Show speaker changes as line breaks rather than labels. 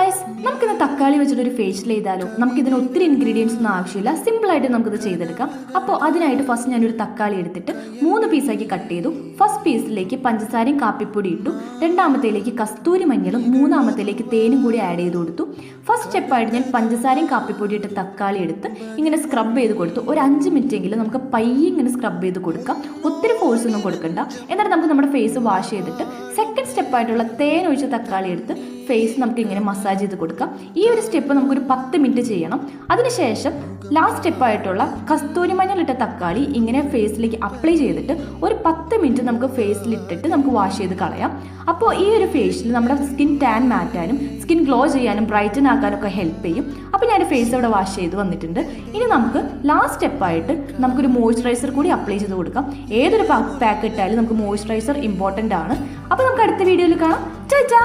Guys, നമുക്കിന്ന് തക്കാളി വെച്ചിട്ടൊരു ഫേഷ്യൽ ചെയ്താലോ. നമുക്കിതിന് ഒത്തിരി ഇൻഗ്രീഡിയൻസ് ഒന്നും ആവശ്യമില്ല, സിമ്പിളായിട്ട് നമുക്കിത് ചെയ്തെടുക്കാം. അപ്പോൾ അതിനായിട്ട് ഫസ്റ്റ് ഞാനൊരു തക്കാളി എടുത്തിട്ട് 3 പീസാക്കി കട്ട് ചെയ്തു. ഫസ്റ്റ് പീസിലേക്ക് പഞ്ചസാരയും കാപ്പിപ്പൊടി ഇട്ടു, രണ്ടാമത്തേലേക്ക് കസ്തൂരി മഞ്ഞളും, മൂന്നാമത്തേലേക്ക് തേനും കൂടി ആഡ് ചെയ്ത് കൊടുത്തു. ഫസ്റ്റ് സ്റ്റെപ്പായിട്ട് ഞാൻ പഞ്ചസാരയും കാപ്പിപ്പൊടി ഇട്ട് തക്കാളി എടുത്ത് ഇങ്ങനെ സ്ക്രബ് ചെയ്ത് കൊടുത്തു. ഒരു 5 മിനിറ്റ് എങ്കിലും നമുക്ക് പയ്യെ ഇങ്ങനെ സ്ക്രബ് ചെയ്ത് കൊടുക്കാം, ഒത്തിരി ഫോഴ്സ് ഒന്നും കൊടുക്കണ്ട. എന്നിട്ട് നമുക്ക് നമ്മുടെ ഫേസ് വാഷ് ചെയ്തിട്ട് സെക്കൻഡ് സ്റ്റെപ്പായിട്ടുള്ള തേൻ ഒഴിച്ച തക്കാളി എടുത്ത് ഫേസ് നമുക്ക് ഇങ്ങനെ മസാജ് ചെയ്ത് കൊടുക്കാം. ഈ ഒരു സ്റ്റെപ്പ് നമുക്കൊരു 10 മിനിറ്റ് ചെയ്യണം. അതിനുശേഷം ലാസ്റ്റ് സ്റ്റെപ്പായിട്ടുള്ള കസ്തൂരി മഞ്ഞളിട്ട തക്കാളി ഇങ്ങനെ ഫേസിലേക്ക് അപ്ലൈ ചെയ്തിട്ട് ഒരു 10 മിനിറ്റ് നമുക്ക് ഫേസിലിട്ടിട്ട് നമുക്ക് വാഷ് ചെയ്ത് കളയാം. അപ്പോൾ ഈ ഒരു ഫേഷ്യൽ നമ്മുടെ സ്കിൻ ടാൻ മാറ്റാനും സ്കിൻ ഗ്ലോ ചെയ്യാനും ബ്രൈറ്റൻ ആക്കാനും ഒക്കെ ഹെൽപ്പ് ചെയ്യും. അപ്പോൾ ഞാൻ ഫേസ് അവിടെ വാഷ് ചെയ്ത് വന്നിട്ടുണ്ട്. ഇനി നമുക്ക് ലാസ്റ്റ് സ്റ്റെപ്പായിട്ട് നമുക്കൊരു മോയ്സ്ചറൈസർ കൂടി അപ്ലൈ ചെയ്ത് കൊടുക്കാം. ഏതൊരു പാക്ക് ഇട്ടാലും നമുക്ക് മോയ്സ്ചറൈസർ ഇമ്പോർട്ടൻ്റ് ആണ്. അപ്പോൾ നമുക്ക് അടുത്ത വീഡിയോയിൽ കാണാം. ചാ